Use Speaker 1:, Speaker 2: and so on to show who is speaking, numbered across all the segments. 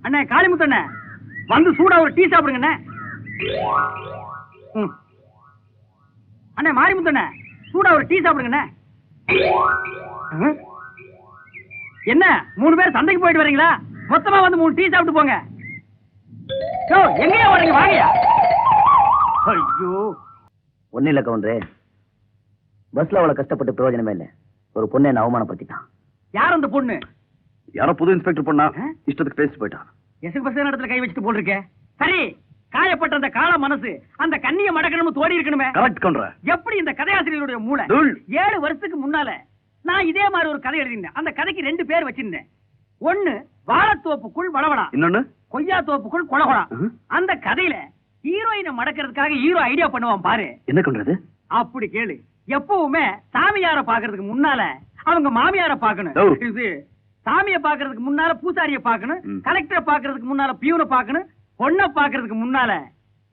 Speaker 1: அண்ணே காளிமுத்தண்ணே வந்து சூடா ஒரு டீ சாப்பிடுங்க அண்ணே மாரிமுத்தண்ணே சூடா ஒரு டீ சாப்பிடுங்க என்ன 3 பேர் சந்தைக்கு போயிட்டு வரீங்களா? மொத்தமா வந்து 3 டீ சாப்பிட்டு போங்க. எங்கயா ஓடுங்க வாங்கயா. ஐயோ
Speaker 2: ஒன்னும் இல்ல கவுண்டரே, பஸ்ல அவளை கஷ்டப்பட்டு பிரயோஜனமே இல்ல. ஒரு பொண்ணை என்ன அவமானப்படுத்திட்டான்.
Speaker 1: யார் அந்த பொண்ணு?
Speaker 2: யாரோ புது இன்ஸ்பெக்டர் பொண்ணா இஷ்டத்துக்கு பேசிட்டு போயிட்டான்.
Speaker 1: எசுக்கு பஸ் இடத்துல கை வச்சுட்டு போட்டிருக்க. சரி, காயப்பட்ட அந்த கால மனசு அந்த கண்ணிய மடக்கணும் தோடி இருக்கணுமே.
Speaker 2: கரெக்ட் கவுண்டரே.
Speaker 1: எப்படி இந்த கதையாசிரியருடைய மூளை 7 வருஷத்துக்கு முன்னால நான் இதே மாதிரி ஒரு கதை எழுதினேன். அந்த கதைக்கு 2 பேர் வச்சிருந்தேன். ஒண்ணு வாழைத்தோப்புக்குள் வளவடா, இன்னொன்னு கொய்யா தோப்புக்குள் கொலகொடா. அந்த கதையில ஹீரோயினை மடக்கிறதுக்காக ஹீரோ ஐடியா பண்ணுவான் பாரு.
Speaker 2: என்ன பண்றது?
Speaker 1: அப்படி கேளு. எப்பவுமே சாமியார பாக்குறதுக்கு முன்னால அவங்க மாமியார பாக்கணும். இது சாமிய பாக்குறதுக்கு முன்னால பூசாரிய பாக்கணும், கலெக்டரை பாக்குறதுக்கு முன்னால பியூனை பாக்கணும், பொண்ணை பாக்குறதுக்கு முன்னால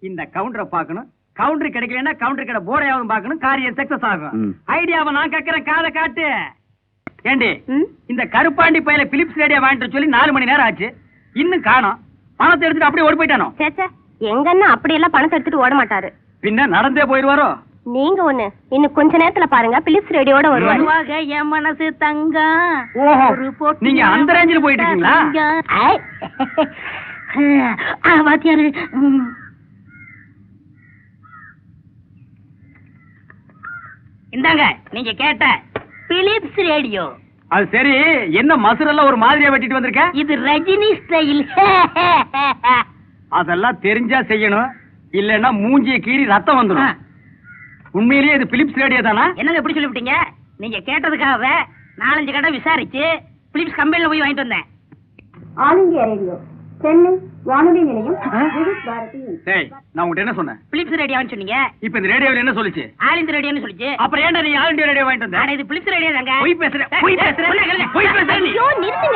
Speaker 1: இந்த கவுண்டரை பாக்கணும். கவுண்டர் கிடைக்கலன்னா கவுண்டர் கடை போர்டையாவது பாக்கணும். காரியம் சக்சஸ் ஆகும். ஐடியாவை நான் கேட்கிறேன், காதை காட்டு. ஏண்டி இந்த கருப்பாண்டி பையில பிலிப்ஸ் ரேடியோ வாங்கிட்டு சொல்லி 4 மணி நேரம் ஆச்சு, இன்னும் காணோம். பணத்தை எடுத்துட்டு அப்படியே ஓடி போயிட்டானோ?
Speaker 3: எங்கன்னா அப்படி எல்லாம் பணத்தை எடுத்துட்டு ஓட மாட்டாரு.
Speaker 1: பின்ன நடந்தே போயிருவாரோ?
Speaker 3: நீங்க ஒண்ணு இன்னும் கொஞ்ச நேரத்துல பாருங்க, பிலிப்ஸ் ரேடியோட வருவாங்க.
Speaker 4: என் மனசு தங்க.
Speaker 1: ஓஹோ, நீங்க அந்த ரேஞ்சில போயிட்டு இருக்கீங்களா?
Speaker 4: வாத்தியாரு இந்தாங்க நீங்க கேட்ட பிலிப்ஸ் ரேடியோ.
Speaker 1: அது சரி, என்ன மசுரெல்லாம் ஒரு மாதிரியா வெட்டிட்டு வந்திருக்க?
Speaker 4: இது ரஜினி ஸ்டைல்.
Speaker 1: அதெல்லாம் தெரிஞ்சா செய்யணும், இல்லன்னா மூஞ்சிய கீறி ரத்தம் வந்துடும். உண்மையிலேயே இது பிலிப்ஸ் ரேடியோ தானா?
Speaker 4: என்னங்க எப்படி சொல்லிவிட்டீங்க? நீங்க கேட்டதுக்காக 4-5 கடை விசாரிச்சு பிலிப்ஸ் கம்பெனில போய் வாங்கிட்டு வந்தேன்.
Speaker 3: ஆல் இந்தியா ரேடியோ, சென்னை வானொலி நிலையம்.
Speaker 1: நான் உங்ககிட்ட என்ன சொன்னேன்?
Speaker 4: பிலிப்ஸ் ரேடியோன்னு சொன்னீங்க.
Speaker 1: இப்ப இந்த ரேடியோல என்ன சொல்லுச்சு?
Speaker 4: ஆல் இந்தியா ரேடியோன்னு சொல்லுச்சு.
Speaker 1: அப்புறம் ஏன்டா நீ ஆல் இந்தியா ரேடியோ வாங்கிட்டு வந்த?
Speaker 4: இது பிலிப்ஸ் ரேடியோ தாங்க.
Speaker 1: போய் பேசுற நீ.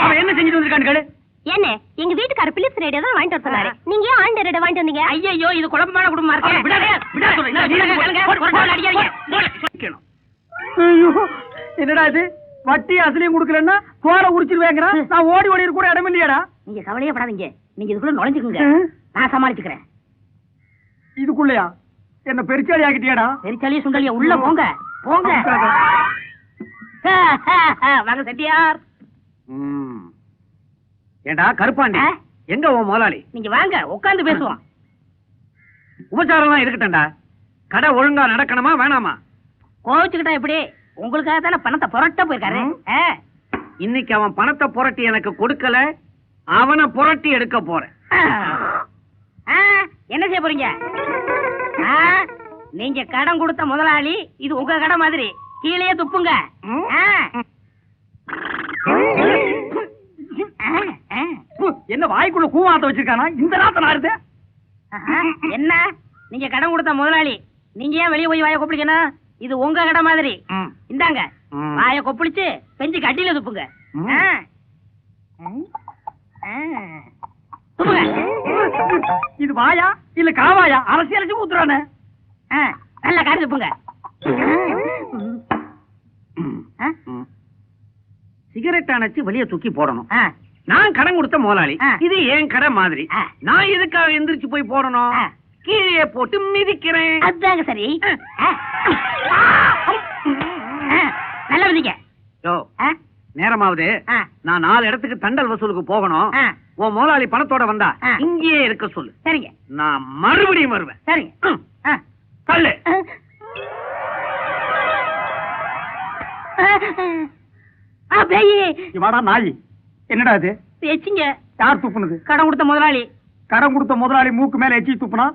Speaker 1: அவன் என்ன செஞ்சுட்டு வந்திருக்கான்னு கேளு.
Speaker 3: என்ன எங்க வீட்டுக்கார பிலிப்ஸ் ரேடியோ தான் வாங்கிட்டு வர சொன்னாரு. நீங்க ஏன் ஆல் இந்தியா ரேடியோ வாங்கிட்டு வந்தீங்க?
Speaker 4: ஐயோ இது குழப்பமான குடும்பமா இருக்கு.
Speaker 1: என்னடா இது, வட்டி அசலையும் கொடுக்கலன்னா தோலை உரிச்சிருவேங்கிறான். நான் ஓடி ஓடி கூட இடம் இல்லையாடா?
Speaker 4: நீங்க கவலையே படாதீங்க, நீங்க இதுக்குள்ள நுழைஞ்சுக்குங்க, நான் சமாளிச்சுக்கிறேன்.
Speaker 1: இதுக்குள்ளயா? என்ன பெருச்சாலி ஆக்கிட்டியாடா?
Speaker 4: பெருச்சாலிய சுண்டலியா? உள்ள போங்க போங்க. வாங்க செட்டியார்.
Speaker 1: ஏண்டா கருப்பாண்டி, எங்க உன் முதலாளி?
Speaker 4: நீங்க வாங்க உட்கார்ந்து பேசுவோம்.
Speaker 1: உபச்சாரம் இருக்கட்டா, கடை ஒழுங்கா நடக்கணுமா வேணாமா?
Speaker 4: கோவிச்சுக்கிட்டா எப்படி? உங்களுக்காக தானே பணத்தை புரட்ட போயிருக்காரு.
Speaker 1: இன்னைக்கு அவன் பணத்தை புரட்டி எனக்கு கொடுக்கல, அவனை புரட்டி எடுக்க போறேன்.
Speaker 4: என்ன செய்ய போறீங்க? நீங்க கடன் கொடுத்த முதலாளி, இது உங்க கடை மாதிரி கீழே துப்புங்க.
Speaker 1: என்ன வாய்க்குள்ள கூவாத்த வச்சிருக்கானா? இந்த நாத்த நாருது.
Speaker 4: என்ன நீங்க கடன் கொடுத்த முதலாளி, நீங்க ஏன் வெளியே போய் வாய கொப்பளிக்கணும்? இது உங்க கடை மாதிரி. இந்தாங்க வாய கொப்பளிச்சு பெஞ்சு கட்டில துப்புங்க.
Speaker 1: இது வாயா இல்ல காவாயா? அரசியலுக்கு ஊத்துறானே.
Speaker 4: நல்ல காரி துப்புங்க.
Speaker 1: சிகரெட் அணைச்சு வெளியே தூக்கி போடணும். நான் கடன் கொடுத்த முதலாளி, இது என் கடை மாதிரி. நான் எதுக்காக எந்திரிச்சு போய் போடணும்? கீழே போட்டு மிதிக்கிறேன்.
Speaker 4: அதுதாங்க சரி. நல்ல விதிங்க.
Speaker 1: நேரமாவது, நான் 4 இடத்துக்கு தண்டல் வசூலுக்கு போகணும். உன் முதலாளி பணத்தோட வந்தா இங்கேயே இருக்க சொல்லு.
Speaker 4: சரிங்க,
Speaker 1: நான் மறுபடியும் வருவேன்.
Speaker 4: சரிங்க.
Speaker 1: தள்ளு. வாடா நாயி. என்னடா இது?
Speaker 4: எச்சிங்க.
Speaker 1: யார் துப்புனது?
Speaker 4: கடன் கொடுத்த முதலாளி.
Speaker 1: கடன் கொடுத்த முதலாளி மூக்கு மேல எச்சி துப்புனா,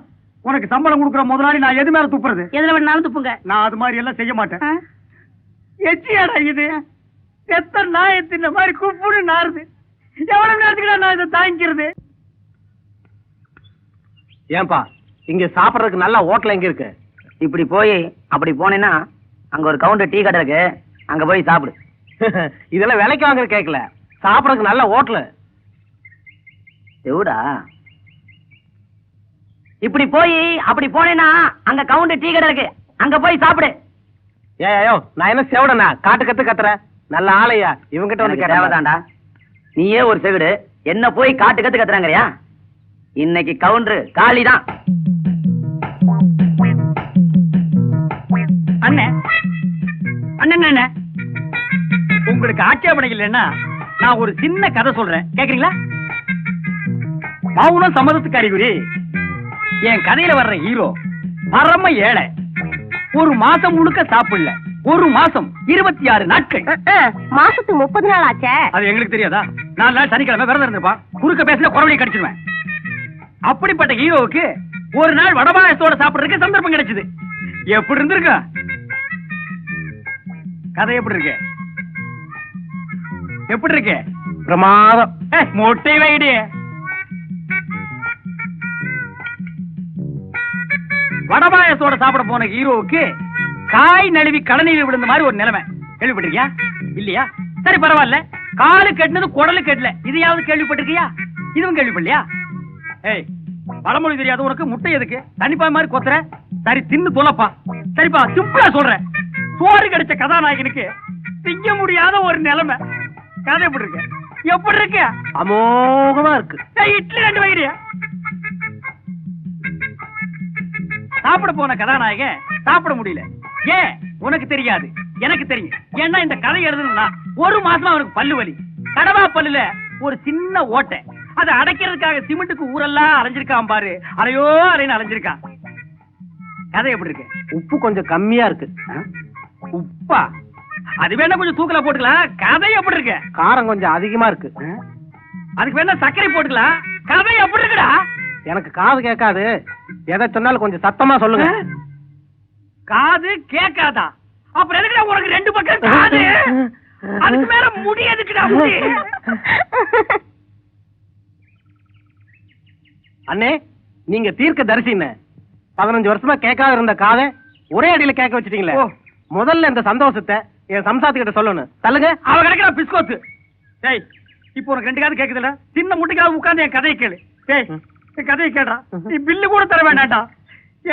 Speaker 1: உனக்கு சம்பளம் கொடுக்குற முதலாளி நான் எது மேல துப்புறது?
Speaker 4: எதுல வேணாலும் துப்புங்க.
Speaker 1: நான் அது மாதிரி எல்லாம் செய்ய மாட்டேன். எச்சியாடா இது? எத்தனை நாயத்து இந்த மாதிரி குப்புன்னு நாருது. எவ்வளவு நேரத்துக்கு நான் இதை தாங்கிக்கிறது?
Speaker 2: ஏன்பா இங்க சாப்பிடறதுக்கு நல்ல ஹோட்டல் எங்க இருக்கு? இப்படி போய் அப்படி போனேன்னா அங்க ஒரு கவுண்டர் டீ கடை இருக்கு, அங்க போய் சாப்பிடு.
Speaker 1: இதெல்லாம் விலைக்கு வாங்குற கேட்கல, சாப்பிடறதுக்கு நல்ல ஹோட்டல்.
Speaker 2: எவ்வளா? இப்படி போய் அப்படி போனேன்னா அங்க கவுண்டர் டீ கடை இருக்கு, அங்க போய் சாப்பிடு.
Speaker 1: ஏயோ நான் என்ன செவடனா காட்டு கத்து கத்துற? நல்ல ஆளையா இவங்கிட்ட வந்து
Speaker 2: தேவைதான்டா. நீயே ஒரு செவிடு, என்ன போய் காட்டு கத்து கத்துறாங்கறியா? இன்னைக்கு கவுண்டர் காலிதான்.
Speaker 1: அண்ணே அண்ணன் உங்களுக்கு ஆட்சேபனை இல்லைன்னா நான் ஒரு சின்ன கதை சொல்றேன், கேக்குறீங்களா? மௌனம் சம்மதத்துக்கு அறிகுறி. என் கதையில வர்ற ஹீரோ பரம ஏழை. ஒரு மாசம் முழுக்க சாப்பிடல. ஒரு மாசம் 26 நாட்கள்.
Speaker 3: மாசத்துக்கு 30 நாள் ஆச்சே.
Speaker 1: அது எங்களுக்கு தெரியாதா? 4 நாள் சனிக்கிழமை விரதம் இருந்திருப்பான். குறுக்க பேசல குறவழியை கடிச்சிருவேன். அப்படிப்பட்ட ஹீரோவுக்கு ஒரு நாள் வடபாயத்தோட சாப்பிடுறதுக்கு சந்தர்ப்பம் கிடைச்சது. எப்படி இருந்திருக்க கதை? எப்படி இருக்கு? எப்படி இருக்கு?
Speaker 2: பிரமாதம்.
Speaker 1: மொட்டை வைடி. வடபாயத்தோட சாப்பிட போன ஹீரோவுக்கு காய் நழுவி கடனில் விழுந்த மாதிரி ஒரு நிலைமை. கேள்விப்பட்டிருக்கியா? இல்லையா? சரி பரவாயில்ல. காலு கட்டினது குடலு கட்டல. இதையாவது கேள்விப்பட்டிருக்கியா? இதுவும் கேள்விப்படலையா? ஏய், பழமொழி தெரியாது உனக்கு, முட்டை எதுக்கு தனிப்பாய் மாதிரி கொத்துற? சரி தின்னு தொலைப்பா. சரிப்பா, சிம்பிளா சொல்றேன். சோறு கிடைச்ச கதாநாயகனுக்கு திங்க முடியாத ஒரு நிலைமை. கதை எப்படி இருக்கு? எப்படி இருக்கு?
Speaker 2: அமோகமா இருக்கு.
Speaker 1: இட்லி 2 வைடியா. சாப்பிட போன கதாநாயகன் சாப்பிட முடியல. ஏன் உனக்கு தெரியாது, எனக்கு தெரியும். ஏன்னா இந்த கதை எழுதுனா ஒரு மாசமா அவனுக்கு பல்லு வலி. கடவா பல்லுல ஒரு சின்ன ஓட்டை. அதை அடைக்கிறதுக்காக சிமெண்ட்டுக்கு ஊரெல்லாம் அலைஞ்சிருக்கான் பாரு. அலையோ அலைன்னு அலைஞ்சிருக்கான். கதை எப்படி இருக்கு?
Speaker 2: உப்பு கொஞ்சம் கம்மியா இருக்கு.
Speaker 1: உப்பா? அது வேணா கொஞ்சம் தூக்கல போட்டுக்கலாம். கதை எப்படி இருக்கு?
Speaker 2: காரம் கொஞ்சம் அதிகமா இருக்கு.
Speaker 1: அதுக்கு வேணா சர்க்கரை போட்டுக்கலாம். கதை எப்படி இருக்குடா?
Speaker 2: எனக்கு காது கேட்காது. எதை சொன்னாலும் கொஞ்சம் சத்தமா சொல்லுங்க.
Speaker 1: காது கேட்காதா? அப்புறம் எதுக்குடா உனக்கு 2 பக்கம் காது? அதுக்கு மேல முடி எதுக்குடா முடி?
Speaker 2: அண்ணே, நீங்க தீர்க்க தரிசின்னு 15 வருஷமா கேட்காத இருந்த காதை ஒரே அடியில கேட்க வச்சிட்டீங்களே. முதல்ல இந்த சந்தோஷத்தை என் சம்சாரத்துக்கிட்ட சொல்லணும். தள்ளுங்க.
Speaker 1: அவ கிடைக்கிற பிஸ்கோத்து. டேய், இப்போ உனக்கு 2 காது கேக்குதுல? சின்ன முட்டைக்காக உட்கார்ந்து என் கதையை கேளு. டேய், என் கதையை கேடுறா. நீ பில்லு கூட தர வேண்டாம்டா.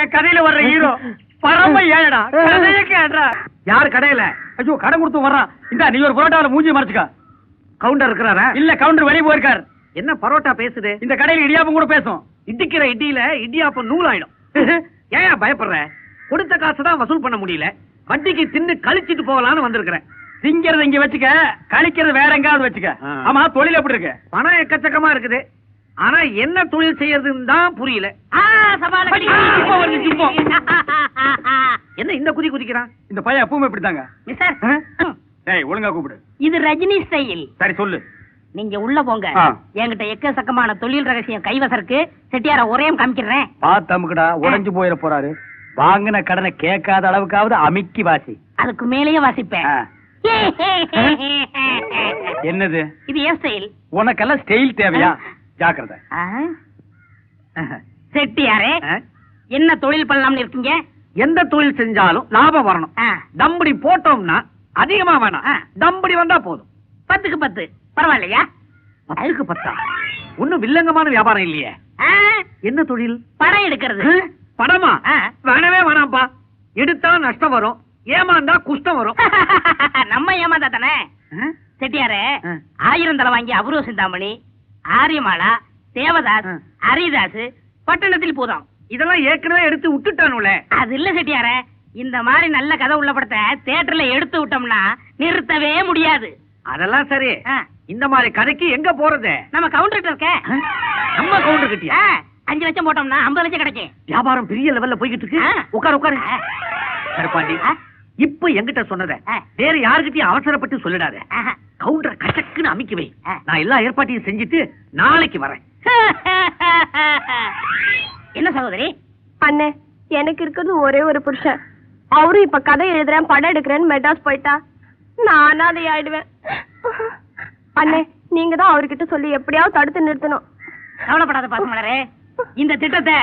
Speaker 1: என் கதையில வர்ற ஹீரோ பரம ஏழடா. கதையை கேடுறா.
Speaker 2: யாரு கடையில?
Speaker 1: ஐயோ, கடன் கொடுத்து வர்றான். இந்த நீ ஒரு பரோட்டாவில மூஞ்சி மறைச்சுக்க.
Speaker 2: கவுண்டர் இருக்கிறாரா?
Speaker 1: இல்ல, கவுண்டர் வெளியே போயிருக்காரு.
Speaker 2: என்ன பரோட்டா பேசுது?
Speaker 1: இந்த கடையில இடியாப்பம் கூட பேசும்.
Speaker 2: இடிக்கிற இடியில இடியாப்பம் நூலாயிடும். ஏன் பயப்படுற? கொடுத்த காசு தான் வசூல் பண்ண முடியல. வட்டிக்கு தின்னு கழிச்சிட்டு போகலான்னு வந்திருக்கிறேன்.
Speaker 1: திங்கிறத இங்க வச்சுக்க, கழிக்கிறது வேற எங்காவது வச்சுக்க. ஆமா, தொழில் எப்படி இருக்கு?
Speaker 2: பணம் எக்கச்சக்கமா இருக்குது. ஆனா என்ன தொழில் செய்யறதுன்னு தான் புரியல. என்ன இந்த குதி குதிக்கிறான்?
Speaker 1: இந்த பையன் எப்பவுமே இப்படித்தாங்க.
Speaker 4: மிஸ்டர்,
Speaker 1: டேய், ஒழுங்கா கூப்பிடு.
Speaker 4: இது ரஜினி ஸ்டைல்.
Speaker 1: சரி சொல்லு.
Speaker 4: நீங்க உள்ள போங்க. என்கிட்ட எக்கச்சக்கமான தொழில் ரகசியம் கைவசருக்கு. செட்டியார ஒரேம் காமிக்கிறேன்.
Speaker 1: பாத்தமுக்குடா, உடைஞ்சு போயிட போறாரு. வாங்கின கடனை கேட்காத அளவுக்காவது அமிக்கி வாசி.
Speaker 4: அதுக்கு மேலேயே வாசிப்பேன்.
Speaker 1: என்னது
Speaker 4: இது? என் ஸ்டைல்.
Speaker 1: உனக்கெல்லாம் ஸ்டைல் தேவையா? ஜாக்கிரதை.
Speaker 4: செட்டியாரே, என்ன தொழில் பண்ணலாம்னு இருக்கீங்க?
Speaker 2: எந்த தொழில் செஞ்சாலும் லாபம் வரணும். தம்படி போட்டோம்னா அதிகமா வேணாம். தம்படி வந்தா போதும்.
Speaker 4: 10க்கு 10 பரவாயில்லையா?
Speaker 2: 10க்கு 10 ஒண்ணும் வில்லங்கமான வியாபாரம் இல்லையே. என்ன தொழில்?
Speaker 4: படம் எடுக்கிறது.
Speaker 2: படமா? வேணவே வேணாம்பா. எடுத்தா நஷ்டம் வரும், ஏமாந்தா குஷ்டம் வரும்.
Speaker 4: நம்ம ஏமாந்தா தானே. செட்டியாரே, 1000 தலை வாங்கி அபூர்வ சிந்தாமணி, ஆரியமாலா, தேவதாஸ், ஹரிதாஸ் பட்டணத்தில் போதும்.
Speaker 2: இதெல்லாம் ஏற்கனவே எடுத்து விட்டுட்டானுல.
Speaker 4: அது இல்ல செட்டியாரே, இந்த மாதிரி நல்ல கதை உள்ள படத்தை தியேட்டர்ல எடுத்து விட்டோம்னா நிறுத்தவே முடியாது.
Speaker 2: அதெல்லாம் சரி. இந்த மாதிரி கதைக்கு எங்க போறது?
Speaker 4: நம்ம கவுண்டர் இருக்க.
Speaker 2: நம்ம கவுண்டர் கிட்டியா?
Speaker 4: 5 லட்சம் போட்டோம்னா 50 லட்சம் கிடைக்கும்.
Speaker 2: வியாபாரம் பெரிய லெவல்ல போய்கிட்டு இருக்கு. உட்காரு உட்காரு. கருப்பாண்டி, இப்ப என்கிட்ட சொன்னத வேற யாருக்கிட்டையும் அவசரப்பட்டு சொல்லிடாத. கவுண்டர் கச்சக்குன்னு அமைக்க வை. நான் எல்லா ஏற்பாட்டையும் செஞ்சுட்டு நாளைக்கு வரேன்.
Speaker 4: என்ன சகோதரி?
Speaker 3: அண்ணே, எனக்கு இருக்கிறது ஒரே ஒரு புருஷன். அவரும் இப்ப கதை எழுதுறேன், படம் எடுக்கிறேன்னு மெட்ராஸ் போயிட்டா நானா அதை ஆயிடுவேன். அண்ணே, நீங்க தான் அவர்கிட்ட சொல்லி எப்படியாவது தடுத்து நிறுத்தணும்.
Speaker 4: கவலைப்படாத பாசமலரே, இந்த திட்டத்தை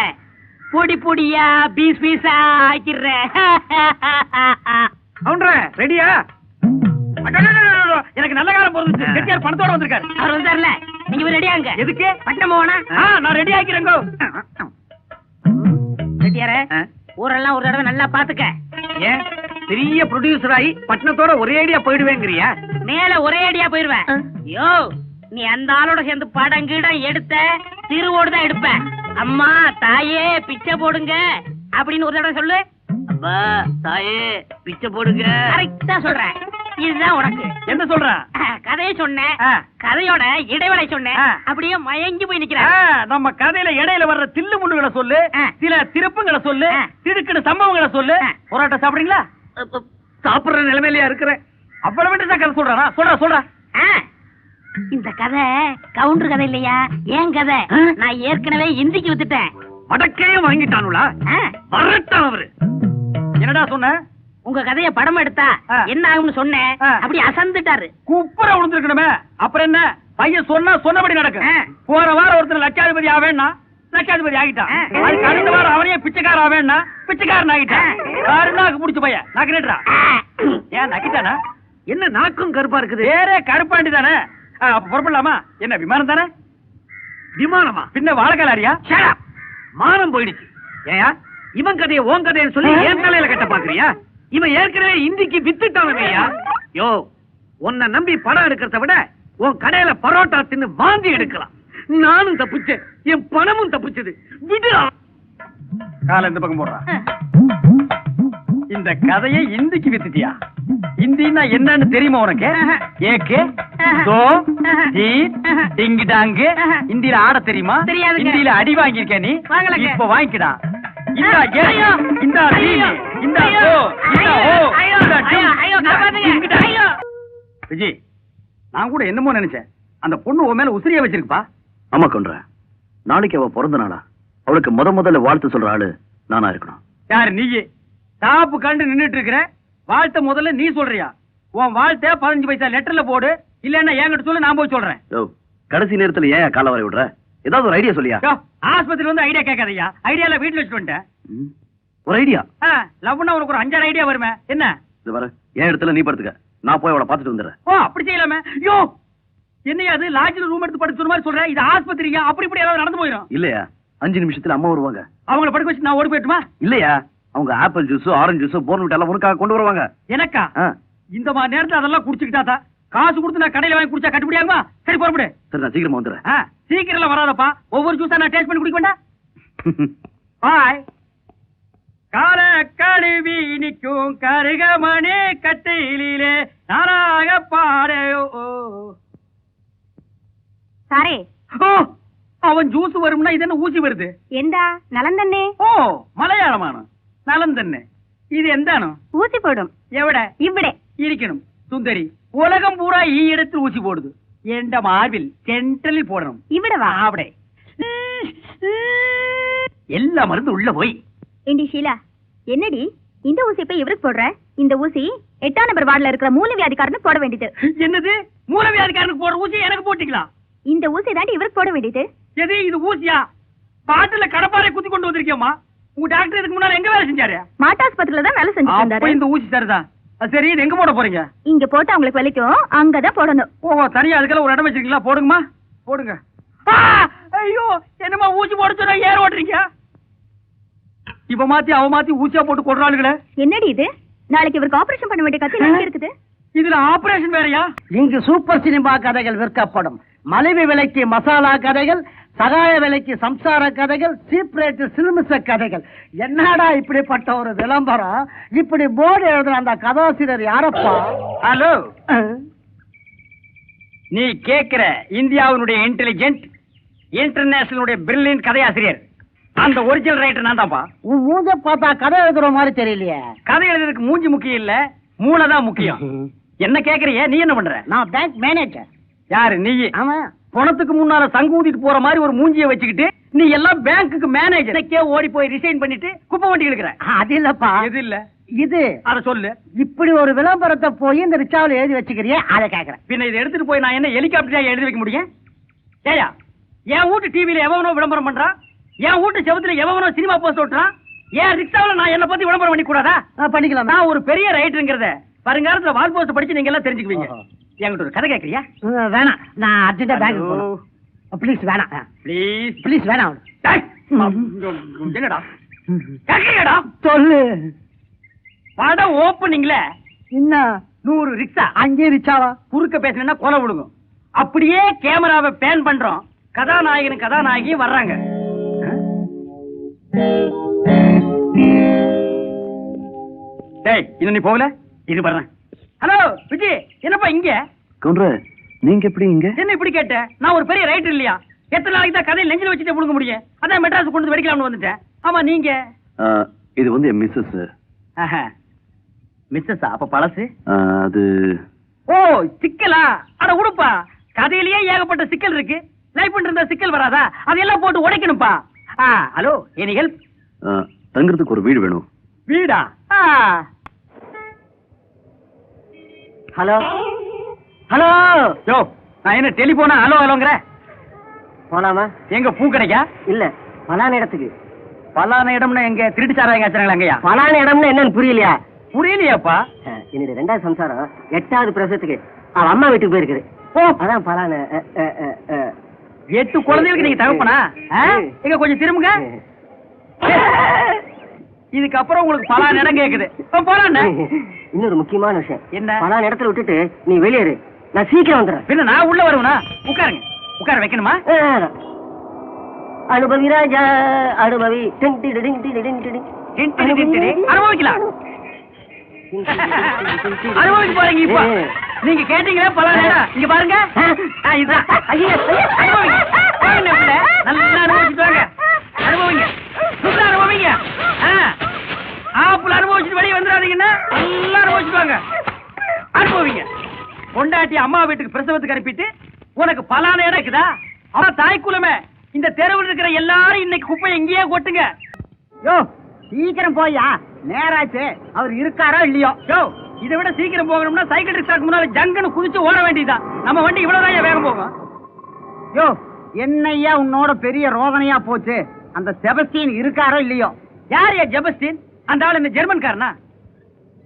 Speaker 4: பொடி பொடியா பீஸ் பீஸா ஆக்கிடுறேன்.
Speaker 2: கவுண்டர் ரெடியா?
Speaker 1: எனக்கு நல்ல காலம் பொறுத்து. செட்டியார் பணத்தோட வந்திருக்காரு.
Speaker 4: அவர் வந்தார்ல, நீங்க ரெடியாங்க.
Speaker 1: எதுக்கு?
Speaker 4: பட்டம் போனா
Speaker 1: நான் ரெடி ஆக்கிறேங்க.
Speaker 4: செட்டியாரே, ஊரெல்லாம் ஒரு தடவை நல்லா பாத்துக்க.
Speaker 2: ஏன் பெரிய ப்ரொடியூசர் ஆகி பட்டணத்தோட ஒரே அடியா போயிடுவேங்கிறியா?
Speaker 4: மேல ஒரே அடியா போயிடுவேன். யோ, நீ அந்த ஆளோட சேர்ந்து படம் கீடம் எடுத்த திருவோடு தான் எடுப்ப. அம்மா தாயே பிச்சை போடுங்க அப்படின்னு ஒரு தடவை சொல்லு.
Speaker 2: அப்பா தாயே பிச்சை போடுங்க.
Speaker 4: கரெக்டா சொல்றேன். இதுதான் உனக்கு.
Speaker 1: என்ன சொல்ற?
Speaker 4: கதையை சொன்னேன்,
Speaker 1: ஆ.
Speaker 4: கதையோட இடைவேளை சொன்னேன்,
Speaker 1: ஆ.
Speaker 4: அப்படியே மயங்கி போய் நிக்கிறேன்.
Speaker 1: நம்ம கதையில இடையில வர்ற தில்லு முள்ளுகளை சொல்லு,
Speaker 4: ஆ.
Speaker 1: சில திருப்பங்களை சொல்லு,
Speaker 4: ஆ.
Speaker 1: திடுக்கிற சம்பவங்களை சொல்லு.
Speaker 4: ஆ.
Speaker 1: போராட்டம் சாப்பிடுறீங்களா?
Speaker 2: சாப்பிடுற நிலைமையிலயா இருக்கிறேன்.
Speaker 1: அவ்வளவு மட்டும் தான் கதை சொல்றானா? சொல்ற
Speaker 4: ஆ. இந்த கதை கவுண்டர் கதை இல்லையா, ஏன் கதை.
Speaker 2: ஆ.
Speaker 4: நான் ஏற்கனவே இந்திக்கு வித்துட்டேன்.
Speaker 2: வடக்கையே வாங்கிட்டானுங்களா?
Speaker 4: ஆ.
Speaker 2: வரட்டான் அவரு.
Speaker 1: என்னடா சொன்ன?
Speaker 4: உங்க கதைய படம் எடுத்தா
Speaker 1: ஆ.
Speaker 4: என்ன ஆகும்னு சொன்னேன்.
Speaker 1: ஆ.
Speaker 4: அப்படி அசந்துட்டாரு.
Speaker 1: குப்புற விழுந்திருக்கணுமே. அப்புறம் என்ன? பையன் சொன்னபடி நடக்கும்.
Speaker 4: ஆ.
Speaker 1: போற வாரம் ஒருத்தர் லட்சாதிபதி ஆவேன்னா லட்சாதிபதி ஆகிட்டான்.
Speaker 4: ஆ.
Speaker 1: அதுக்கு அடுத்த வாரம் அவனே பிச்சைக்கார ஆவேன்னா பிச்சைக்காரன் ஆகிட்டான். கருணாக்கு பிடிச்ச பையன் நக்கிட்டா. ஏன் நக்கிட்டானா?
Speaker 2: என்ன நாக்கும் கருப்பா இருக்குது?
Speaker 1: வேற கருப்பாண்டி தானே. அப்ப புறப்படலாமா? என்ன விமானம் தானே?
Speaker 2: விமானமா?
Speaker 1: பின்ன வாழைக்காலாரியா?
Speaker 2: Shut up. மானம் போயிடுச்சு. ஏயா இவன் கதையை ஓன் கதைன்னு சொல்லி என் தலையில கட்ட பாக்குறியா? இவன் ஏற்கனவே இந்திக்கு வித்துட்டானவையா. யோ உன்னை நம்பி படம் எடுக்கிறத விட உன் கடையில பரோட்டா தின்னு வாந்தி எடுக்கலாம். நானும் தப்பிச்சேன், என் பணமும் தப்பிச்சது. விடுடா.
Speaker 1: கால இந்த பக்கம் போடுறான். இந்த கதையை இந்திக்கு வித்துட்டியா? இந்தின்னா என்னன்னு தெரியுமா உனக்கு? ஏகே தோ டி டிங் டாங்கு. இந்தியில ஆட தெரியுமா?
Speaker 4: தெரியாதுங்க.
Speaker 1: இந்தியில அடி வாங்கியிருக்க நீ.
Speaker 4: வாங்கலங்க.
Speaker 1: இப்ப வாங்கிக்கடா. இந்தா ஏ,
Speaker 4: ஐயோ.
Speaker 1: இந்தா டி, இந்தா
Speaker 4: ஐயோ.
Speaker 1: ஓ, இந்தா ஓ,
Speaker 4: ஐயோ.
Speaker 1: இந்தா டி,
Speaker 4: ஐயோ. ஐயோ.
Speaker 1: இந்தா
Speaker 4: காப்பாத்துங்க.
Speaker 1: டிங் டாங்.
Speaker 4: ஐயோ.
Speaker 1: விஜி, நான் கூட என்னமோ நினைச்சேன். அந்த பொண்ணு உன் மேல உசிரியா வச்சிருக்குப்பா.
Speaker 5: ஆமா கொன்ற. நாளைக்கு அவ பிறந்த நாளா? அவளுக்கு முதல்ல வாழ்த்து சொல்ற ஆளு நானா இருக்கணும்.
Speaker 1: யாரு நீ? தாப்பு கண்டு நின்னுட்டு இருக்கிற. வாழ்த்த முதல்ல நீ சொல்றியா? உன் வாழ்த்த 15 பைசா லெட்டர்ல போடு, இல்லன்னா என்கிட்ட சொல்லு, நான் போய் சொல்றேன்.
Speaker 5: யோ, கடைசி நேரத்துல ஏன் கால வரை விடுற? ஏதாவது ஒரு ஐடியா சொல்லியா?
Speaker 1: யோ, ஆஸ்பத்திரி வந்து ஐடியா கேட்காதயா. ஐடியால வீட்டுல வச்சுட்டு வந்துட்டேன்.
Speaker 5: ம், ஒரு ஐடியா.
Speaker 1: லவ்னா உனக்கு ஒரு 5-6 ஐடியா வருமே. என்ன?
Speaker 5: இது வர என் இடத்துல நீ படுத்துக்க, நான் போய் அவளை பாத்துட்டு வந்துடுறேன்.
Speaker 1: ஓ, அப்படி செய்யலாமே. யோ, என்னையா அது லாட்ஜ்ல ரூம் எடுத்து படுத்து சொன்ன மாதிரி சொல்ற? இது ஆஸ்பத்திரியா? அப்படி இப்படி ஏதாவது நடந்து போயிடும்.
Speaker 5: இல்லையா, 5 நிமிஷத்துல அம்மா வருவாங்க.
Speaker 1: அவங்கள படுக்க வச்சு நான் ஓடி போயிட்டுமா?
Speaker 5: இல்லையா, அவங்க apple juice, orange juice, Bournvita எல்லாம் உனக்காக கொண்டு வருவாங்க.
Speaker 1: எனக்கா?
Speaker 5: ஆ,
Speaker 1: இந்த மாதிரி நேரத்துல அதெல்லாம் குடிச்சுக்கிட்டாதா? காசு கொடுத்து நான் கடையில வாங்கி குடிச்சா கட்டுப்படியாகுமா? சரி, புறப்படு.
Speaker 5: சரி நான் சீக்கிரமா வந்துடுறேன்.
Speaker 1: சீக்கிரம் வராதப்பா. ஒவ்வொரு ஜூஸா நான் டேஸ்ட் பண்ணி குடிக்க வேண்டாம். பாய். கால கழுவி நிற்கும் கருகமணி கட்டிலே நாராக பாரு.
Speaker 3: சாரே
Speaker 1: ஓ, அவன் ஜூஸ் வரும்னா இது என்ன ஊசி வருது?
Speaker 3: எந்தா நலம் தண்ணே
Speaker 1: ஓ, மலையாளமான நலம் தண்ணே. இது எந்தானோ?
Speaker 3: ஊசி போடும்
Speaker 1: எவட
Speaker 3: இவ்விடே
Speaker 1: இருக்கணும் சுந்தரி. உலகம் பூரா ஈ இடத்தில் ஊசி போடுது. எந்த மார்பில் சென்ட்ரலில் போடணும்.
Speaker 3: இவ்விடவா
Speaker 1: அப்படி எல்லா மருந்து உள்ள போய்.
Speaker 3: ஏண்டி ஷீலா, என்னடி இந்த ஊசி போய் இவருக்கு போடுற? இந்த ஊசி 8ஆம் நம்பர் வார்டுல இருக்கிற மூலவியாதிக்காரனுக்கு போட வேண்டியது.
Speaker 1: என்னது? மூலவியாதிக்காரனுக்கு போடுற ஊசி எனக்கு போட்டீங்களா?
Speaker 3: இந்த ஊசி தாண்டி இவருக்கு போட வேண்டியது.
Speaker 1: எது இது ஊசியா? பாட்டுல கடப்பாறை குத்தி கொண்டு வந்திருக்கியம்மா. உங்க டாக்டர் இதுக்கு முன்னால எங்க வேலை செஞ்சாரு?
Speaker 3: மாட்டாஸ்பத்திரியில தான் வேலை செஞ்சுட்டு
Speaker 1: அப்ப
Speaker 3: இருந்தாரு.
Speaker 1: இந்த ஊசி சரிதான். சரி, இது எங்க போட போறீங்க?
Speaker 3: இங்க போட்டு அவங்களுக்கு வலிக்கும், அங்கதான் போடணும்.
Speaker 1: ஓ, தனியா அதுக்கெல்லாம் ஒரு இடம் வச்சிருக்கீங்களா? போடுங்கம்மா, போடுங்க. ஆ, ஐயோ, என்னமா ஊசி போட சொன்னா ஏர் ஓட்டுறீங்க? இப்ப மாத்தி அவ மாத்தி ஊசியா போட்டு கொள்றாளுங்களே.
Speaker 3: என்னடி இது? நாளைக்கு இவருக்கு ஆபரேஷன் பண்ண வேண்டிய கத்தி எங்க இருக்குது?
Speaker 1: இதுல ஆபரேஷன் வேறயா?
Speaker 6: இங்கு சூப்பர் சினிமா கதைகள் விற்கப்படும். மலிவு விலைக்கு மசாலா கதைகள், சகாய விலைக்கு சம்சார கதைகள், சீப் ரேட் சிலுமிச கதைகள். என்னடா இப்படிப்பட்ட ஒரு விளம்பரம்? இப்படி போர்டு எழுதுற அந்த கதாசிரியர் யாரப்பா?
Speaker 1: ஹலோ, நீ கேக்குற இந்தியாவினுடைய இன்டெலிஜென்ட், இன்டர்நேஷனலுடைய பிரில்லியன்ட் கதையாசிரியர், அந்த ஒரிஜினல் ரைட்டர் நான் தான்ப்பா.
Speaker 6: உன் மூஞ்ச பார்த்தா கதை எழுதுற மாதிரி தெரியலையே.
Speaker 1: கதை எழுதுறதுக்கு மூஞ்சி முக்கியம் இல்ல, மூளை தான் முக்கியம். என்ன கேக்குறீங்க? நீ என்ன பண்ற?
Speaker 6: நான் பேங்க் மேனேஜர்.
Speaker 1: யாரு நீ?
Speaker 6: ஆமா.
Speaker 1: பணத்துக்கு முன்னால சங்கூதிட்டு போற மாதிரி ஒரு மூஞ்சியை வச்சுக்கிட்டு நீ எல்லாம் பேங்க்குக்கு மேனேஜருக்கே ஓடி போய் ரிசைன் பண்ணிட்டு குப்பை வண்டி இழுக்கிற.
Speaker 6: அது இல்லப்பா.
Speaker 1: எது இல்ல?
Speaker 6: இது.
Speaker 1: அத சொல்லு.
Speaker 6: இப்படி ஒரு விளம்பரத்தை போய் இந்த ரிச்சாவில் எழுதி வச்சுக்கிறியே, அதை கேக்குறேன்.
Speaker 1: பின்ன இதை எடுத்துட்டு போய் நான் என்ன ஹெலிகாப்டரா எழுதி வைக்க முடியும்? ஏயா, என் வீட்டு டிவில எவனோ விளம்பரம் பண்றான், என் வீட்டு செவத்துல எவனோ சினிமா போஸ்ட் ஓட்டுறான், ஏன் ரிக்ஷாவில் நான் என்ன பத்தி விளம்பரம் பண்ணி கூடாதா?
Speaker 6: பண்ணிக்கலாம்.
Speaker 1: நான் ஒரு பெரிய ரைட்டருங்கிறத வருங்காலத்துல வால் போஸ்ட் படிச்சு நீங்க எல்லாம் தெரிஞ்சுக்குவீங்க. என்கிட்ட ஒரு கதை கேட்கறியா?
Speaker 6: வேணாம், நான் அர்ஜென்டா பேங்க் போகணும். ப்ளீஸ் வேணாம்.
Speaker 1: ப்ளீஸ்
Speaker 6: ப்ளீஸ் வேணாம்.
Speaker 1: என்னடா கேட்கறியாடா?
Speaker 6: சொல்லு.
Speaker 1: படம் ஓப்பனிங்ல
Speaker 6: என்ன
Speaker 1: 100 ரிக்ஷா
Speaker 6: அங்கே ரிச்சாவா?
Speaker 1: குறுக்க பேசினா கொலை விழுகும். அப்படியே கேமராவை பேன் பண்றோம். கதாநாயகன் கதாநாயகி வர்றாங்க. டேய், இன்னும் நீ போகல? இது வர்றேன். ஹலோ விஜய், என்னப்பா இங்க?
Speaker 5: கவுண்டர், நீங்க எப்படி இங்க?
Speaker 1: என்ன இப்படி கேட்ட? நான் ஒரு பெரிய ரைட்டர் இல்லையா? எத்தனை நாளைக்கு தான் கதையை நெஞ்சில வச்சுட்டு புடுங்க முடியும்? அதான் மெட்ராஸ் கொண்டு வந்து வெடிக்கலாம்னு வந்துட்டேன். ஆமா, நீங்க?
Speaker 5: இது வந்து என் மிஸ்ஸஸ்.
Speaker 1: மிஸ்ஸஸா? அப்ப பழசு?
Speaker 5: அது
Speaker 1: ஓ, சிக்கலா? அட உடுப்பா, கதையிலேயே ஏகப்பட்ட சிக்கல் இருக்கு. லைஃப் இருந்தா சிக்கல் வராதா? அதெல்லாம் போட்டு உடைக்கணும்பா. Hello, any help?
Speaker 5: தங்குறதுக்கு ஒரு வீடு வேணும்.
Speaker 1: வீடா?
Speaker 6: Hello hello.
Speaker 1: யோ, நான் என்ன டெலிபோனா ஹலோ ஹலோங்கற?
Speaker 6: போலாமா?
Speaker 1: எங்க பூ கடைக்கா?
Speaker 6: இல்ல, பலான இடத்துக்கு.
Speaker 1: பலான இடம்னா எங்க? திருட்டு சாராயங்க வச்சாங்களா அங்கயா?
Speaker 6: பலான இடம்னு என்னன்னு புரியலையா?
Speaker 1: புரியலையாப்பா?
Speaker 6: என்னுடைய 2வது சம்சாரம் 8வது பிரசவத்துக்கு அவ அம்மா வீட்டுக்கு போயிருக்குது. அதான் பலான.
Speaker 1: 8 குழந்தைகளுக்கு நீங்க தகப்பனா? எங்க கொஞ்சம் திரும்புங்க. இதுக்கப்புறம் உங்களுக்கு பலான இடம் கேக்குது. போலாண்ணே.
Speaker 6: இன்னொரு முக்கியமான விஷயம்.
Speaker 1: என்ன?
Speaker 6: பலான இடத்துல விட்டுட்டு நீ வெளியேறு, நான் சீக்கிரம் வந்துடுறேன்.
Speaker 1: பின்ன நான் உள்ள வருவேனா? உட்காருங்க. உட்கார வைக்கணுமா?
Speaker 6: அனுபவி ராஜா அனுபவி.
Speaker 1: அனுபவிக்கலாம். அனுபவிக்க போறீங்க இப்ப. நீங்க கேட்டீங்களா பலான இடம்? இங்க பாருங்க. இதுதான். அனுபவிங்க. நல்லா அனுபவிச்சுட்டு வாங்க. அனுபவிங்க. நல்லா அனுபவிங்க. ஆப்புல அனுபவிச்சுட்டு வெளியே வந்துடாதீங்கன்னா நல்லா அனுபவிச்சுட்டு வாங்க. அனுபவிங்க. கொண்டாட்டி அம்மா வீட்டுக்கு பிரசவத்துக்கு அனுப்பிட்டு உனக்கு பலான இடம் இருக்குதா? அவ தாய்க்குலமே, இந்த தெருவில் இருக்கிற எல்லாரும் இன்னைக்கு குப்பை எங்கேயே கொட்டுங்க.
Speaker 6: யோ, சீக்கிரம் போயா, நேராச்சு. அவர் இருக்காரோ இல்லையோ?
Speaker 1: யோ, இதை விட சீக்கிரம் போகணும்னா சைக்கிள் ரிக்ஷாக்கு முன்னால ஜங்கன்னு குதிச்சு ஓட வேண்டியதுதான். நம்ம வண்டி இவ்வளவுதான் வேகம் போகும்.
Speaker 6: யோ, என்னையா உன்னோட பெரிய ரோதனையா போச்சு? அந்த செபஸ்டின் இருக்காரோ இல்லையோ?
Speaker 1: யார் ஜெபஸ்டின்? அந்த ஆள் என்ன ஜெர்மன்காரனா?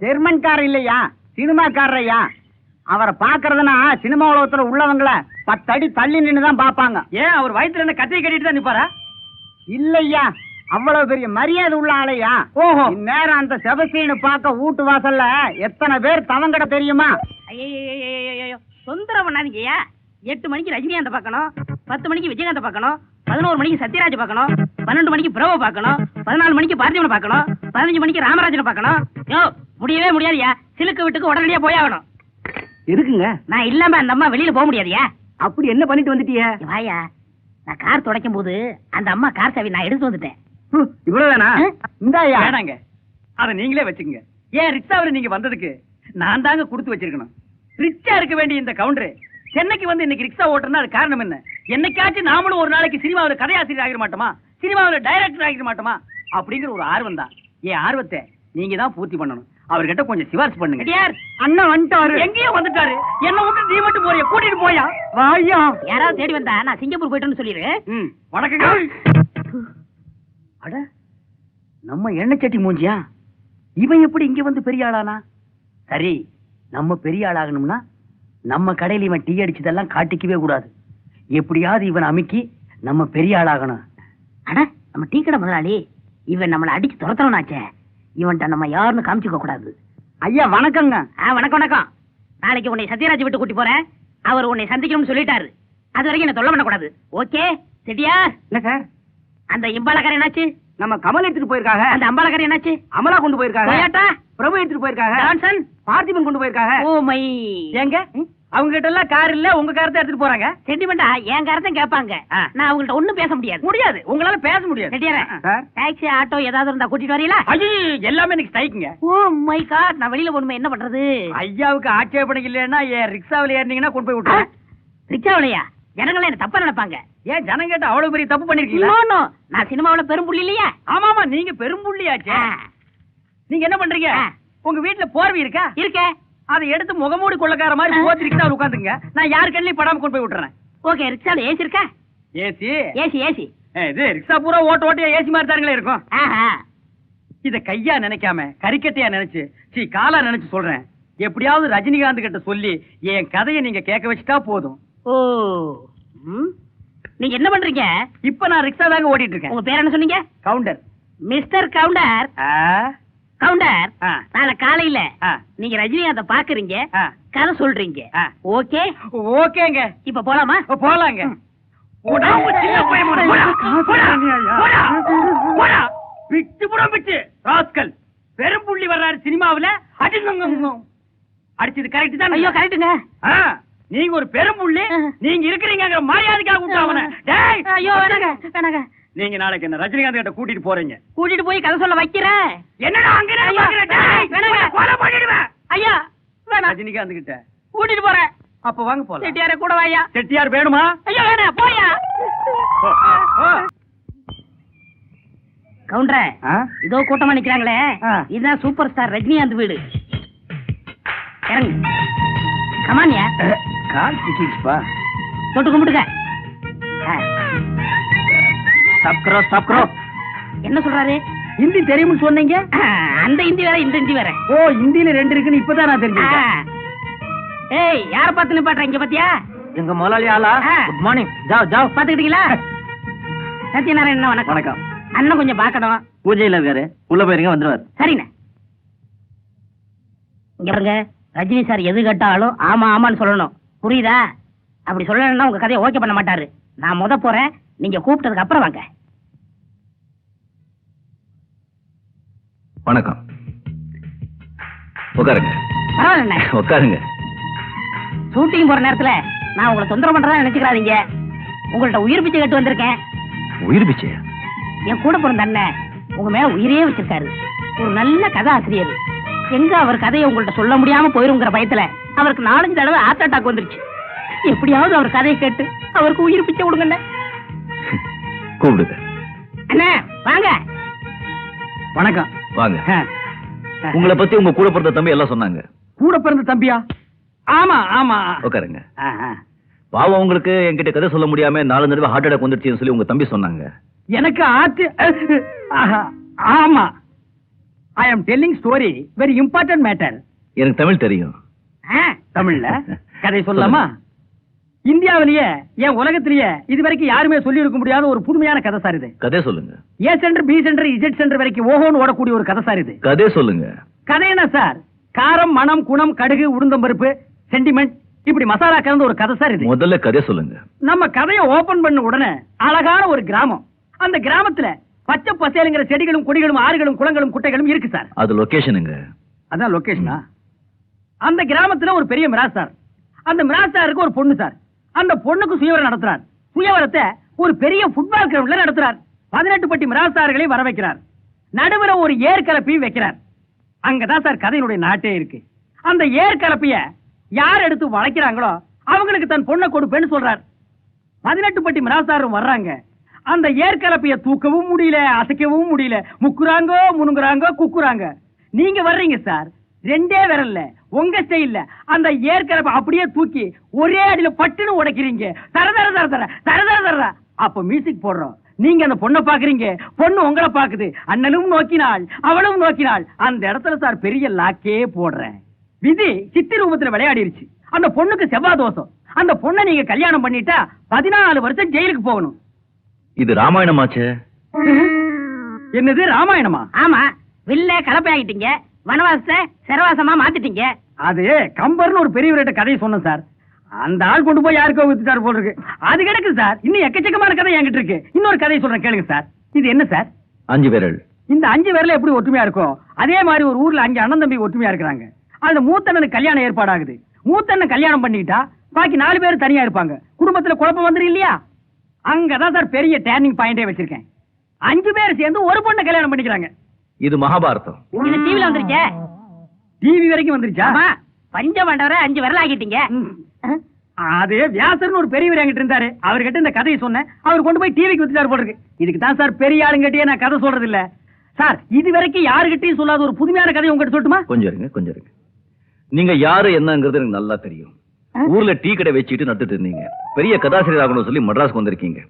Speaker 6: ஜெர்மன்காரர் இல்லையா, சினிமாக்காரரையா. அவரை பாக்குறதுனா சினிமா உலகத்துல உள்ளவங்கள 10 அடி தள்ளி நின்னுதான் பாப்பாங்க.
Speaker 1: ஏன் அவர் வயித்துல என்ன கத்தியை கட்டிட்டு தான் நிப்பாரா?
Speaker 6: இல்லையா, அவ்வளவு பெரிய மரியாதை உள்ள ஆளையா.
Speaker 1: ஓஹோ.
Speaker 6: இந்நேரம் அந்த செபஸ்டின் பார்க்க வீட்டு வாசல்ல எத்தனை பேர் தவங்கட தெரியுமா?
Speaker 4: ஐயோ, தொந்தரவு பண்ணாதீங்கய்யா. 8 மணிக்கு ரஜினிகாந்த் பார்க்கணும், 10 மணிக்கு விஜயகாந்த் பார்க்கணும், 11 மணிக்கு சத்யராஜ் பார்க்கணும், 12 மணிக்கு பிரபு பார்க்கணும், 14 மணிக்கு பார்த்திபனை பார்க்கணும், 15 மணிக்கு ராமராஜனை பார்க்கணும். யோ, முடியவே முடியாதுயா. சிலுக்கு வீட்டுக்கு உடனடியா போயாகணும்.
Speaker 1: இருக்குங்க.
Speaker 4: நான் இல்லாம அந்த அம்மா வெளியில போக முடியாதுயா.
Speaker 1: அப்படி என்ன பண்ணிட்டு வந்துட்டிய?
Speaker 4: வாயா, நான் கார் துடைக்கும் போது அந்த அம்மா கார் சாவி நான் எடுத்து வந்துட்டேன்.
Speaker 1: இவ்வளவுதானா?
Speaker 6: இந்தாயா.
Speaker 1: வேணாங்க, அத நீங்களே வச்சுக்கங்க. ஏன் ரிக்ஷாவில நீங்க வந்ததுக்கு நான் தாங்க கொடுத்து வச்சிருக்கணும். ரிச்சா இருக்க வேண்டிய இந்த கவுண்டர் சென்னைக்கு வந்து இன்னைக்கு ரிக்ஷா ஓட்டுறதுனா அது காரணம் என்ன? என்னைக்காச்சும் நாமளும் ஒரு நாளைக்கு சினிமாவில் கதையாசிரியர் ஆகிட மாட்டோமா? சினிமாவில் டைரக்டர் ஆகிட மாட்டோமா? அப்படிங்கிற ஒரு ஆர்வம் தான். என் ஆர்வத்தை நீங்க தான் பூர்த்தி பண்ணணும். அவர்கிட்ட கொஞ்சம் சிபாரிசு பண்ணுங்க.
Speaker 4: யார்?
Speaker 6: அண்ணா வந்துட்டாரு.
Speaker 1: எங்கேயோ வந்துட்டாரு. என்ன விட்டு நீ மட்டும் போறிய? கூட்டிட்டு போயா?
Speaker 6: வாயா.
Speaker 4: யாராவது தேடி வந்தா நான் சிங்கப்பூர் போயிட்டேன்னு சொல்லிடு.
Speaker 1: வணக்கங்க. அட, நம்ம எண்ணெய் சட்டி மூஞ்சியா? இவன் எப்படி இங்க வந்து பெரிய ஆளானா? சரி, நம்ம பெரிய ஆளாகணும்னா நம்ம கடையில் இவன் டீ அடிச்சதெல்லாம் காட்டிக்கவே கூடாது. எப்படியாவது இவன் அமுக்கி நம்ம பெரிய ஆளாகணும்.
Speaker 4: அட, நம்ம டீ கடை முதலாளி இவன் நம்மளை அடிச்சு துரத்தணும்னாச்சே. இவன்ட்ட நம்ம யாருன்னு காமிச்சுக்க கூடாது.
Speaker 6: ஐயா வணக்கங்க.
Speaker 4: வணக்கம் வணக்கம். நாளைக்கு உன்னை சத்யராஜ் விட்டு கூட்டி போறேன். அவர் உன்னை சந்திக்கணும்னு சொல்லிட்டாரு. அது வரைக்கும் என்ன தொல்லை பண்ணக்கூடாது. ஓகே செட்டியா?
Speaker 1: இல்ல சார்.
Speaker 4: அந்த இம்பாலக்கார என்னாச்சு?
Speaker 1: நம்ம கமல் எடுத்துட்டு போயிருக்காங்க.
Speaker 4: அந்த அம்பாலக்கார என்னாச்சு?
Speaker 1: அமலா கொண்டு போயிருக்காங்க.
Speaker 4: டொயோட்டா
Speaker 1: பிரபு எடுத்துட்டு போயிருக்காங்க.
Speaker 4: ஜான்சன்
Speaker 1: பார்த்திபன் கொண்டு போயிருக்காங்க.
Speaker 4: Oh my.
Speaker 1: ஏங்க, அவங்க கிட்ட எல்லாம் கார் இல்ல, உங்க கார் தான் எடுத்துட்டு போறாங்க.
Speaker 4: சென்டிமெண்டா என் காரத்தை கேட்பாங்க. நான் அவங்கள்ட்ட ஒண்ணும் பேச முடியாது.
Speaker 1: முடியாது, உங்களால பேச முடியாது.
Speaker 4: செட்டியாரே,
Speaker 1: சார்,
Speaker 4: டாக்ஸி ஆட்டோ ஏதாவது இருந்தா கூட்டிட்டு வரீங்களா?
Speaker 1: ஐயோ, எல்லாமே எனக்கு ஸ்ட்ரைக்குங்க.
Speaker 4: ஓ மை காட், நான் வெளியில போகணுமே, என்ன பண்றது?
Speaker 1: ஐயாவுக்கு ஆட்சேபனை இல்லைன்னா என் ரிக்ஷாவில் ஏறினீங்கன்னா கொண்டு போய் விட்டுறேன்.
Speaker 4: ரிக்ஷாவிலையா? ஜனங்கள என்ன தப்பா நினைப்பாங்க.
Speaker 1: ஏன் ஜனம் கேட்ட அவ்வளவு பெரிய தப்பு பண்ணிருக்கீங்களா?
Speaker 4: No, no. நான் சினிமாவுல பெரும்புள்ளி இல்லையா?
Speaker 1: ஆமாமா, நீங்க பெரும்புள்ளியாச்சே. நீங்க என்ன பண்றீங்க? உங்க வீட்டுல போர்வை இருக்கா?
Speaker 4: இருக்கே.
Speaker 1: அதை எடுத்து முகமூடி கொள்ளக்கார மாதிரி போத்தி ரிக்ஷாவில் உட்காந்துங்க. நான் யாரு கண்ணிலையும் படாம கொண்டு போய் விட்டுறேன்.
Speaker 4: ஓகே, ரிக்ஷால ஏசி இருக்கா?
Speaker 1: ஏசி?
Speaker 4: ஏசி.
Speaker 1: இது ரிக்ஷா பூரா ஓட்டியா ஏசி மாதிரி தானுங்களே இருக்கும்.
Speaker 4: ஆஹா.
Speaker 1: இத கையா நினைக்காம கரிக்கட்டையா நினைச்சு, காலா நினைச்சு சொல்றேன். எப்படியாவது ரஜினிகாந்த் கிட்ட சொல்லி என் கதையை நீங்க கேட்க வச்சுட்டா போதும்.
Speaker 4: ஓ, நீங்க என்ன பண்றீங்க?
Speaker 1: இப்ப நான் ரிக்ஷா தாங்க ஓட்டிட்டு இருக்கேன்.
Speaker 4: உங்க பேர் என்ன சொன்னீங்க?
Speaker 1: கவுண்டர்.
Speaker 4: மிஸ்டர் கவுண்டர். கவுண்டர்
Speaker 1: ஆ.
Speaker 4: நாளை காலையில
Speaker 1: ஆ.
Speaker 4: நீங்க ரஜினிகாந்த பாக்குறீங்க
Speaker 1: ஆ.
Speaker 4: கதை சொல்றீங்க
Speaker 1: ஆ.
Speaker 4: ஓகே
Speaker 1: ஓகேங்க
Speaker 4: இப்ப போலாமா
Speaker 1: போலாங்க போடா, சின்ன பையன் போடா, போடா, போடா, போடா, போடா. பிச்சு புறா பிச்சு ராஸ்கல் பெரும்புள்ளி வர்றாரு சினிமாவுல அடிச்சது கரெக்ட் தான்
Speaker 4: ஐயோ கரெக்டுங்க
Speaker 1: நீங்க ஒரு பெரும்புள்ளி நீங்க இருக்கிறீங்க மரியாதைக்காக விட்டாவன
Speaker 4: ஐயோ வேணாங்க வேணாங்க
Speaker 1: நீங்க நாளைக்கு என்ன ரஜினிகாந்த் கிட்ட கூட்டிட்டு போறீங்க
Speaker 4: கூட்டிட்டு போய் கதை சொல்ல வைக்கிறேன்
Speaker 1: என்னடா அங்க நின்னு
Speaker 4: ஐயா,
Speaker 1: பாக்குற? டேய்,
Speaker 4: வேணாங்க.
Speaker 1: கொலை பண்ணிடுவேன்
Speaker 4: ஐயா வேணாம்
Speaker 1: ரஜினிகாந்த் கிட்ட
Speaker 4: கூட்டிட்டு போறேன்
Speaker 1: அப்ப வாங்க போலாம்
Speaker 4: செட்டியார கூட வாயா
Speaker 1: செட்டியார் வேணுமா
Speaker 4: ஐயோ வேணாம் போயா கவுண்டரே இதோ கூட்டமா நிக்கிறாங்களே
Speaker 1: ஆ.
Speaker 4: இதுதான் சூப்பர் ஸ்டார் ரஜினிகாந்த் வீடு இறங்கு கமானியா
Speaker 1: கால் சிக்கிச்சுப்பா
Speaker 4: தொட்டு கும்பிடுங்க
Speaker 1: சாப்கரோ
Speaker 4: என்ன சொல்றாரு
Speaker 1: ஹிந்தி தெரியும்னு சொன்னீங்க
Speaker 4: அந்த இந்தி வேற இந்த இந்தி வேற
Speaker 1: ஓ ஹிந்தில 2 இருக்குன்னு இப்பதான் நான் தெரிஞ்சுக்கிட்டேன்
Speaker 4: ஏய் யார பார்த்து நிப்பாட்ற இங்க பாத்தியா
Speaker 1: எங்க முதலாளி ஆளா
Speaker 4: ஆ.
Speaker 1: குட் மார்னிங் ஜாவ் ஜாவ்
Speaker 4: பாத்துக்கிட்டீங்களா சத்யநாராயணன் வணக்கம்
Speaker 5: வணக்கம்
Speaker 4: அண்ணன் கொஞ்சம் பாக்கணும்
Speaker 5: பூஜையில இருக்காரு உள்ள போயிருங்க வந்துருவாரு
Speaker 4: சரிண்ணே இங்க பாருங்க ரஜினி சார் எது கேட்டாலும் ஆமா ஆமான்னு சொல்லணும் புரியுதா அப்படி சொல்லணும்னா உங்க கதையை ஓகே பண்ண மாட்டாரு நான் முத போறேன் நீங்க கூப்பிட்டதுக்கு அப்புறம் வாங்க
Speaker 5: வணக்கம் உட்காருங்க
Speaker 4: பரவாயில்ல
Speaker 5: உட்காருங்க
Speaker 4: ஷூட்டிங் போற நேரத்துல நான் உங்களை தொந்தரவு பண்றதா நினைச்சுக்கிறாதீங்க உங்கள்ட்ட உயிர் பிச்சை கேட்டு வந்திருக்கேன்
Speaker 5: உயிர் பிச்சையா
Speaker 4: என் கூட பிறந்த அண்ணன் உங்க மேல உயிரே வச்சிருக்காரு ஒரு நல்ல கதை ஆசிரியர் எங்க அவர் கதையை உங்கள்ட்ட சொல்ல முடியாம போயிருங்கிற பயத்துல அவருக்கு 4-5 தடவை ஹார்ட் அட்டாக் வந்துருச்சு எப்படியாவது அவர் கதையை கேட்டு அவருக்கு உயிர் பிச்சை கொடுங்க
Speaker 5: கூப்பிடுங்க
Speaker 4: அண்ணே வாங்க
Speaker 1: வணக்கம்
Speaker 5: வாங்க உங்களை பத்தி உங்க கூட பிறந்த தம்பி எல்லாம் சொன்னாங்க
Speaker 1: கூட பிறந்த தம்பியா ஆமா ஆமா
Speaker 5: உட்காருங்க பாவம் உங்களுக்கு என்கிட்ட கதை சொல்ல முடியாம 4 தடவை ஹார்ட் அட்டாக் வந்துருச்சுன்னு சொல்லி உங்க தம்பி சொன்னாங்க
Speaker 1: எனக்கு ஆச்சு ஆமா I am telling story very important matter
Speaker 5: எனக்கு தமிழ் தெரியும்
Speaker 1: தமிழ்ல கதை சொல்லலாமா இந்தியாவிலேயே என் உலகத்திலேயே இதுவரைக்கும் யாருமே சொல்லி இருக்க முடியாத ஒரு புதுமையான கதை சார் இது
Speaker 5: கதை சொல்லுங்க
Speaker 1: A center B center Z center வரைக்கும் ஓஹோன்னு ஓடக்கூடிய ஒரு கதை சார் இது
Speaker 5: கதை சொல்லுங்க
Speaker 1: கதை என்ன சார் காரம் மணம் குணம் கடுகு உளுந்தம்பருப்பு சென்டிமெண்ட் இப்படி மசாலா கலந்த ஒரு கதை சார் இது
Speaker 5: முதல்ல கதை சொல்லுங்க
Speaker 1: நம்ம கதையை ஓபன் பண்ண உடனே அழகான ஒரு கிராமம் அந்த கிராமத்துல பச்சை பசேலுங்கிற செடிகளும் கொடிகளும் ஆறுகளும் குளங்களும் குட்டைகளும் இருக்கு சார்
Speaker 5: அது லொகேஷனுங்க
Speaker 1: அதான் லொகேஷனா அந்த கிராமத்துல ஒரு பெரிய மிராஸ்தார் அந்த மிராஸ்தாருக்கு ஒரு பொண்ணு சார் அந்த பொண்ணுக்கு சுயவரம் நடத்துறார் சுயவரத்தை ஒரு பெரிய ஃபுட்பால் கிரவுண்ட்ல நடத்துறார் 18 பட்டி மிராஸ்தார்களை வர வைக்கிறார் நடுவுல ஒரு ஏற்கலப்பி வைக்கிறார் அங்கதான் சார் கதையினுடைய நாட்டே இருக்கு அந்த ஏற்கலப்பிய யார் எடுத்து வளைக்கிறாங்களோ அவங்களுக்கு தன் பொண்ணை கொடுப்பேன்னு சொல்றார் 18 பட்டி மிராஸ்தாரும் வர்றாங்க அந்த ஏற்கலப்பிய தூக்கவும் முடியல அசைக்கவும் முடியல முக்குறாங்க முனுங்குறாங்க குக்குறாங்க நீங்க வர்றீங்க சார் 2 விரல்ல உங்க ஸ்டைல்ல அந்த ஏற்கலப்பை அப்படியே தூக்கி ஒரே அடியில பட்டுன்னு உடைக்கிறீங்க தர தர தர தர தர தர தர அப்ப மியூசிக் போடுறோம் நீங்க அந்த பொண்ணை பாக்குறீங்க பொண்ணு உங்களை பாக்குது அண்ணனும் நோக்கினாள் அவளும் நோக்கினாள் அந்த இடத்துல சார் பெரிய லாக்கே போடுறேன் விதி சித்தி ரூபத்துல விளையாடிருச்சு அந்த பொண்ணுக்கு செவ்வாய் தோஷம் அந்த பொண்ணை நீங்க கல்யாணம் பண்ணிட்டா 14 வருஷம் ஜெயிலுக்கு போகணும்
Speaker 5: இது ராமாயணமாச்சே
Speaker 1: என்னது ராமாயணமா
Speaker 4: ஆமா வில்ல கலப்பை ஆகிட்டீங்க வனவாசத்தை சிறவாசமா மாத்திட்டீங்க
Speaker 1: அது கம்பர்னு ஒரு பெரியவர்கிட்ட கதையை சொன்னேன் சார் அந்த ஆள் கொண்டு போய் யாருக்கோ வித்துட்டாரு போல இருக்கு அது கிடக்கு சார் இன்னும் எக்கச்சக்கமான கதை என்கிட்ட இருக்கு இன்னொரு கதையை சொல்றேன் கேளுங்க சார் இது என்ன சார்
Speaker 5: 5 விரல்
Speaker 1: இந்த 5 பேர்ல எப்படி ஒற்றுமையா இருக்கும் அதே மாதிரி ஒரு ஊர்ல 5 அண்ணன் தம்பி ஒற்றுமையா இருக்கிறாங்க அதுல மூத்தண்ணனுக்கு கல்யாணம் ஏற்பாடாகுது மூத்தண்ணன் கல்யாணம் பண்ணிட்டா பாக்கி 4 பேர் தனியா இருப்பாங்க குடும்பத்துல குழப்பம் வந்துரும் இல்லையா அங்கதான் சார் பெரிய டேர்னிங் பாயிண்டே வச்சிருக்கேன் 5 பேர் சேர்ந்து ஒரு பொண்ணை கல்யாணம் பண்ணிக்கிறாங்க
Speaker 5: இது மகாபாரதம்
Speaker 4: இது டிவில வந்துருச்சே
Speaker 1: டிவி வரைக்கும் வந்துருச்சா
Speaker 4: ஆமா பஞ்ச மண்டவரை 5 விரல் ஆகிட்டீங்க
Speaker 1: அது வியாசர்னு ஒரு பெரியவர் என்கிட்ட இருந்தாரு அவர்கிட்ட இந்த கதையை சொன்னேன் அவர் கொண்டு போய் டிவிக்கு வித்துட்டாரு போல இருக்கு இதுக்கு தான் சார் பெரிய ஆளுங்கிட்டே நான் கதை சொல்றது இல்ல சார் இது வரைக்கும் யாருகிட்டயும் சொல்லாத ஒரு புதுமையான கதையை உங்ககிட்ட சொல்லட்டுமா
Speaker 5: கொஞ்சம் இருங்க நீங்க யாரு என்னங்கிறது எனக்கு நல்லா தெரியும் ஊர்ல டீ கடை வச்சுட்டு நட்டுட்டு இருந்தீங்க பெரிய கதாசிரியர் ஆகணும்னு சொல்லி மட்ராஸ்க்கு வந்திருக்கீங்க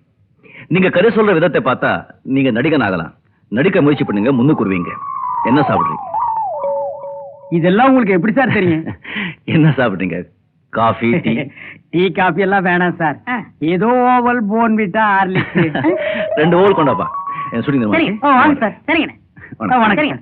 Speaker 5: நீங்க கதை சொல்ற விதத்தை பார்த்தா நீங்க நடிகன் ஆகலாம் நடிக்க முயற்சி பண்ணுங்க முன்னுக்கு வருவீங்க என்ன சாப்பிடுறீங்க
Speaker 1: இதெல்லாம் உங்களுக்கு எப்படி சார் தெரியும்
Speaker 5: என்ன சாப்பிடுறீங்க காஃபி டீ
Speaker 1: டீ காபி எல்லாம் வேணாம் சார் ஏதோ ஓவல் போன் விட்டா ஹார்லிக்ஸ்
Speaker 5: 2 ஓல் கொண்டாப்பா என் சுடி
Speaker 4: சரிங்க வாங்க சார் சரிங்கண்ணே
Speaker 1: வணக்கம்
Speaker 4: சரிங்க